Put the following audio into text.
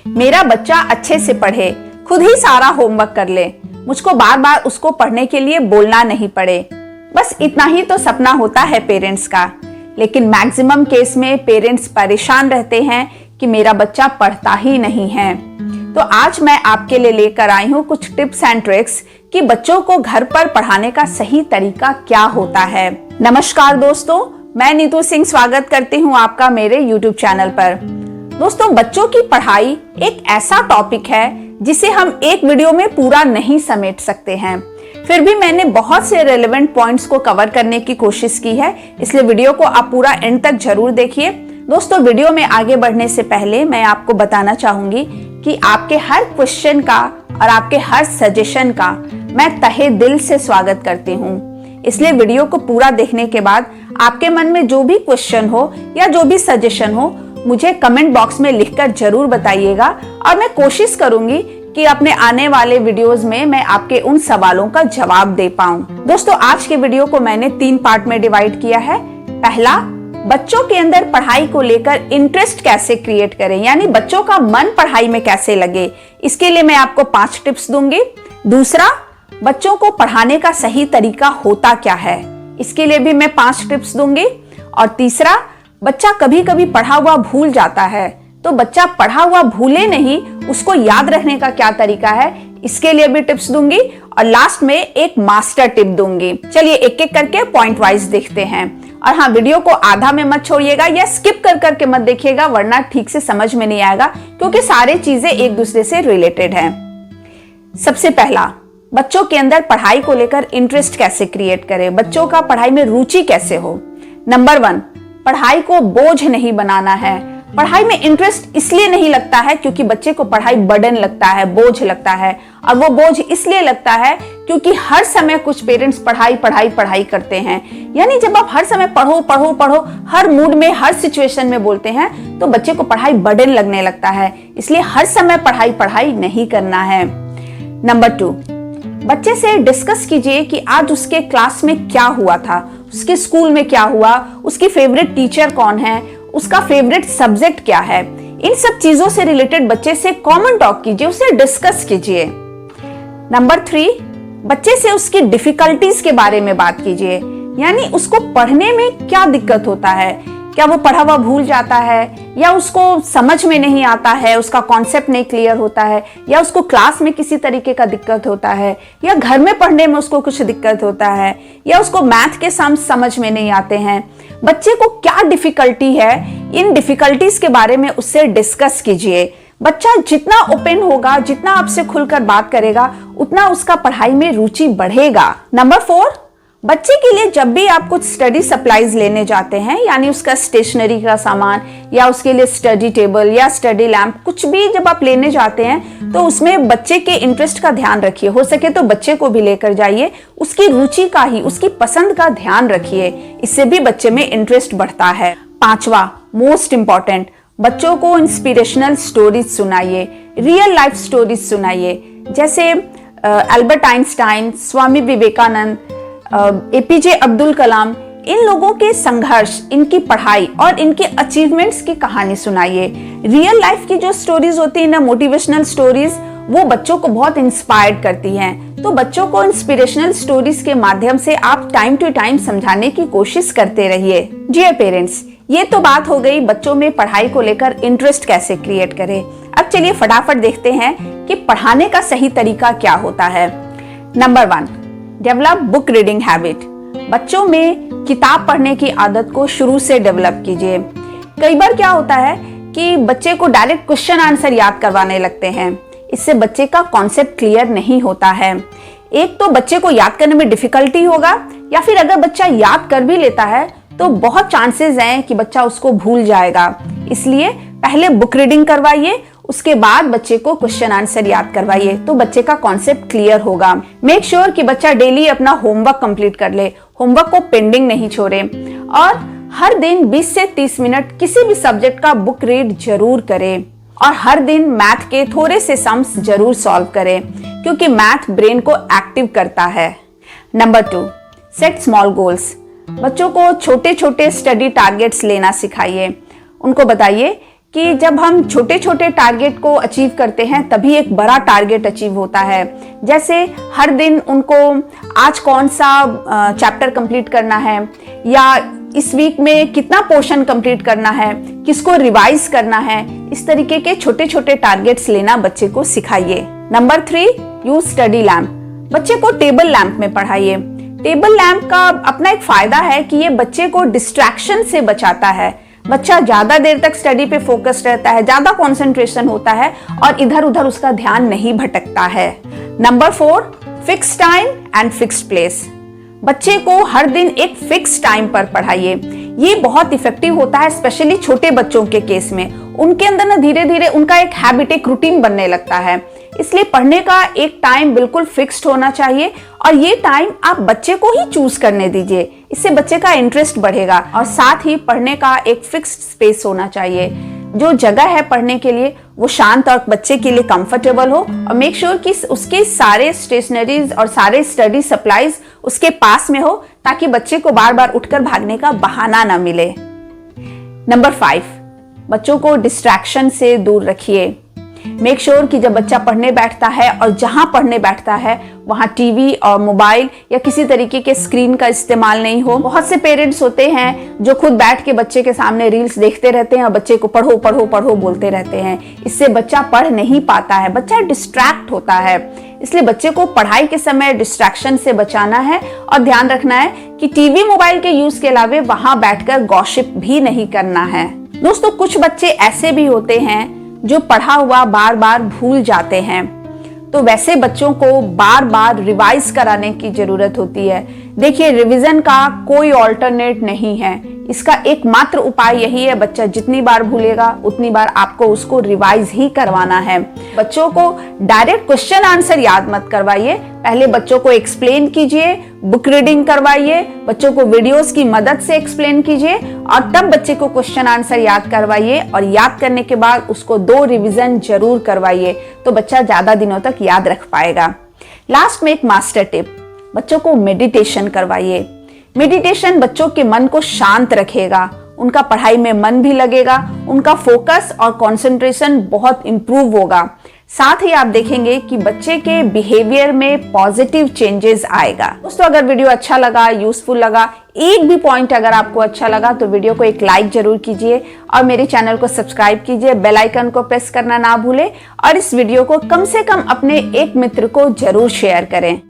मेरा बच्चा अच्छे से पढ़े, खुद ही सारा होमवर्क कर ले, मुझको बार बार उसको पढ़ने के लिए बोलना नहीं पड़े। बस इतना ही तो सपना होता है पेरेंट्स का। लेकिन मैक्सिमम केस में पेरेंट्स परेशान रहते हैं कि मेरा बच्चा पढ़ता ही नहीं है। तो आज मैं आपके लिए लेकर आई हूँ कुछ टिप्स एंड ट्रिक्स कि बच्चों को घर पर पढ़ाने का सही तरीका क्या होता है। नमस्कार दोस्तों, मैं नीतू सिंह स्वागत करती हूँ आपका मेरे YouTube चैनल पर। दोस्तों, बच्चों की पढ़ाई एक ऐसा टॉपिक है जिसे हम एक वीडियो में पूरा नहीं समेट सकते हैं। फिर भी मैंने बहुत से रेलेवेंट पॉइंट्स को कवर करने की कोशिश की है, इसलिए वीडियो को आप पूरा एंड तक जरूर देखिए। दोस्तों, वीडियो में आगे बढ़ने से पहले मैं आपको बताना चाहूंगी कि आपके हर क्वेश्चन का और आपके हर सजेशन का मैं तहे दिल से स्वागत करती हूँ। इसलिए वीडियो को पूरा देखने के बाद आपके मन में जो भी क्वेश्चन हो या जो भी सजेशन हो, मुझे कमेंट बॉक्स में लिखकर जरूर बताइएगा और मैं कोशिश करूंगी कि अपने आने वाले वीडियोस में मैं आपके उन सवालों का जवाब दे पाऊं। दोस्तों, आज के वीडियो को मैंने 3 पार्ट में डिवाइड किया है। पहला, बच्चों के अंदर पढ़ाई को लेकर इंटरेस्ट कैसे क्रिएट करें, यानी बच्चों का मन पढ़ाई में कैसे लगे, इसके लिए मैं आपको 5 टिप्स दूंगी। दूसरा, बच्चों को पढ़ाने का सही तरीका होता क्या है, इसके लिए भी मैं 5 टिप्स दूंगी। और तीसरा, बच्चा कभी कभी पढ़ा हुआ भूल जाता है, तो बच्चा पढ़ा हुआ भूले नहीं, उसको याद रखने का क्या तरीका है, इसके लिए भी टिप्स दूंगी। और लास्ट में एक मास्टर टिप दूंगी। चलिए एक एक करके पॉइंट वाइज देखते हैं। और हाँ, वीडियो को आधा में मत छोड़िएगा या स्किप कर करके मत देखिएगा, वरना ठीक से समझ में नहीं आएगा, क्योंकि सारे चीजें एक दूसरे से रिलेटेड हैं। सबसे पहला, बच्चों के अंदर पढ़ाई को लेकर इंटरेस्ट कैसे क्रिएट करें, बच्चों का पढ़ाई में रुचि कैसे हो। नंबर 1, पढ़ाई को बोझ नहीं बनाना है। पढ़ाई में इंटरेस्ट इसलिए नहीं लगता है क्योंकि बच्चे को पढ़ाई बर्डन लगता है, बोझ लगता है। और वो बोझ इसलिए लगता है क्योंकि हर समय कुछ पेरेंट्स पढ़ाई पढ़ाई पढ़ाई करते हैं। यानी जब आप हर समय पढ़ो पढ़ो पढ़ो, हर मूड में हर सिचुएशन में बोलते हैं, तो बच्चे को पढ़ाई बर्डन लगने लगता है। इसलिए हर समय पढ़ाई पढ़ाई नहीं करना है। नंबर 2, बच्चे से डिस्कस कीजिए कि आज उसके क्लास में क्या हुआ था, उसके स्कूल में क्या हुआ, उसकी फेवरेट टीचर कौन है, उसका फेवरेट सब्जेक्ट क्या है। इन सब चीजों से रिलेटेड बच्चे से कॉमन टॉक कीजिए, उसे डिस्कस कीजिए। नंबर 3, बच्चे से उसकी डिफिकल्टीज के बारे में बात कीजिए, यानी उसको पढ़ने में क्या दिक्कत होता है, क्या वो पढ़ा हुआ भूल जाता है, या उसको समझ में नहीं आता है, उसका कॉन्सेप्ट नहीं क्लियर होता है, या उसको क्लास में किसी तरीके का दिक्कत होता है, या घर में पढ़ने में उसको कुछ दिक्कत होता है, या उसको मैथ के सम समझ में नहीं आते हैं। बच्चे को क्या डिफिकल्टी है, इन डिफिकल्टीज के बारे में उससे डिस्कस कीजिए। बच्चा जितना ओपन होगा, जितना आपसे खुलकर बात करेगा, उतना उसका पढ़ाई में रुचि बढ़ेगा। नंबर 4, बच्चे के लिए जब भी आप कुछ स्टडी सप्लाईज लेने जाते हैं, यानी उसका स्टेशनरी का सामान या उसके लिए स्टडी टेबल या स्टडी लैंप, कुछ भी जब आप लेने जाते हैं, तो उसमें बच्चे के इंटरेस्ट का ध्यान रखिए। हो सके तो बच्चे को भी लेकर जाइए, उसकी रुचि का ही, उसकी पसंद का ध्यान रखिए, इससे भी बच्चे में इंटरेस्ट बढ़ता है। 5वां, मोस्ट इंपॉर्टेंट, बच्चों को इंस्पिरेशनल स्टोरीज सुनाइए, रियल लाइफ स्टोरीज सुनाइए। जैसे Albert Einstein, Swami Vivekananda, APJ Abdul Kalam, इन लोगों के संघर्ष, इनकी पढ़ाई और इनके अचीवमेंट्स की कहानी सुनाइए। रियल लाइफ की जो स्टोरीज होती है ना, मोटिवेशनल स्टोरीज, वो बच्चों को बहुत इंस्पायर्ड करती हैं। तो बच्चों को इंस्पिरेशनल स्टोरीज के माध्यम से आप टाइम टू टाइम समझाने की कोशिश करते रहिए। डियर पेरेंट्स, ये तो बात हो गई बच्चों में पढ़ाई को लेकर इंटरेस्ट कैसे क्रिएट करें। अब चलिए फटाफट देखते हैं कि पढ़ाने का सही तरीका क्या होता है। Number 1, develop book reading habit. बच्चों में किताब पढ़ने की आदत को शुरू से डेवलप कीजिए। कई बार क्या होता है कि बच्चे को डायरेक्ट क्वेश्चन आंसर याद करवाने लगते हैं, इससे बच्चे का कॉन्सेप्ट क्लियर नहीं होता है। एक तो बच्चे को याद करने में डिफिकल्टी होगा, या फिर अगर बच्चा याद कर भी लेता है तो बहुत चांसेस हैं कि बच्चा उसको भूल जाएगा। इसलिए पहले बुक रीडिंग करवाइए, उसके बाद बच्चे को क्वेश्चन आंसर याद करवाइए, तो बच्चे का कॉन्सेप्ट क्लियर होगा। मेक श्योर कि बच्चा डेली अपना होमवर्क कंप्लीट कर ले, होमवर्क को पेंडिंग नहीं छोड़े, और हर दिन 20 से 30 मिनट किसी भी सब्जेक्ट का बुक रीड जरूर करें। और हर दिन मैथ के थोड़े से सम्स जरूर सॉल्व करें, क्योंकि मैथ ब्रेन को एक्टिव करता है। Number 2, set small goals. बच्चों को छोटे छोटे स्टडी टारगेट्स लेना सिखाइए। उनको बताइए कि जब हम छोटे छोटे टारगेट को अचीव करते हैं तभी एक बड़ा टारगेट अचीव होता है। जैसे हर दिन उनको आज कौन सा चैप्टर कंप्लीट करना है, या इस वीक में कितना पोर्शन कंप्लीट करना है, किसको रिवाइज करना है, इस तरीके के छोटे छोटे टारगेट्स लेना बच्चे को सिखाइए। Number 3, use study lamp. बच्चे को टेबल लैम्प में पढ़ाइए। टेबल लैम्प का अपना एक फायदा है कि ये बच्चे को डिस्ट्रैक्शन से बचाता है। बच्चा ज्यादा देर तक स्टडी पे फोकस रहता है, ज्यादा कंसंट्रेशन होता है और इधर उधर उसका ध्यान नहीं भटकता है। Number 4, fix time and fixed place. बच्चे को हर दिन एक फिक्स टाइम पर पढ़ाइए। ये बहुत इफेक्टिव होता है, स्पेशली छोटे बच्चों के केस में। उनके अंदर ना धीरे धीरे उनका एक हैबिट, एक रूटीन बनने लगता है। इसलिए पढ़ने का एक टाइम बिल्कुल फिक्स्ड होना चाहिए और ये टाइम आप बच्चे को ही चूज करने दीजिए। इससे बच्चे का इंटरेस्ट बढ़ेगा। और साथ ही पढ़ने का एक फिक्स्ड स्पेस होना चाहिए। जो जगह है पढ़ने के लिए वो शांत और बच्चे के लिए कंफर्टेबल हो, और मेक श्योर कि उसके सारे स्टेशनरीज और सारे स्टडी सप्लाईज उसके पास में हो, ताकि बच्चे को बार बार उठकर भागने का बहाना ना मिले। नंबर 5, बच्चों को डिस्ट्रैक्शन से दूर रखिए। मेक श्योर कि जब बच्चा पढ़ने बैठता है और जहां पढ़ने बैठता है वहां टीवी और मोबाइल या किसी तरीके के स्क्रीन का इस्तेमाल नहीं हो। बहुत से पेरेंट्स होते हैं जो खुद बैठ के बच्चे के सामने रील्स देखते रहते हैं और बच्चे को पढ़ो पढ़ो पढ़ो बोलते रहते हैं। इससे बच्चा पढ़ नहीं पाता है, बच्चा डिस्ट्रैक्ट होता है। इसलिए बच्चे को पढ़ाई के समय डिस्ट्रैक्शन से बचाना है और ध्यान रखना है कि टीवी मोबाइल के यूज के अलावा वहां बैठकर गॉसिप भी नहीं करना है। दोस्तों, कुछ बच्चे ऐसे भी होते हैं जो पढ़ा हुआ बार बार भूल जाते हैं, तो वैसे बच्चों को बार बार रिवाइज कराने की जरूरत होती है। देखिए, रिवीजन का कोई ऑल्टरनेट नहीं है। इसका एकमात्र उपाय यही है, बच्चा जितनी बार भूलेगा उतनी बार आपको उसको रिवाइज ही करवाना है। बच्चों को डायरेक्ट क्वेश्चन आंसर याद मत करवाइए, पहले बच्चों को एक्सप्लेन कीजिए, बुक रीडिंग करवाइए, बच्चों को वीडियोस की मदद से एक्सप्लेन कीजिए और तब बच्चे को क्वेश्चन आंसर याद करवाइए। और याद करने के बाद उसको 2 रिवीजन जरूर करवाइए, तो बच्चा ज्यादा दिनों तक याद रख पाएगा। लास्ट में एक मास्टर टिप, बच्चों को मेडिटेशन करवाइए। मेडिटेशन बच्चों के मन को शांत रखेगा, उनका पढ़ाई में मन भी लगेगा, उनका फोकस और कंसंट्रेशन बहुत इंप्रूव होगा। साथ ही आप देखेंगे कि बच्चे के बिहेवियर में पॉजिटिव चेंजेस आएगा। दोस्तों, अगर वीडियो अच्छा लगा, यूजफुल लगा, एक भी पॉइंट अगर आपको अच्छा लगा तो वीडियो को एक लाइक जरूर कीजिए और मेरे चैनल को सब्सक्राइब कीजिए, बेल आइकन को प्रेस करना ना भूलें और इस वीडियो को कम से कम अपने एक मित्र को जरूर शेयर करें।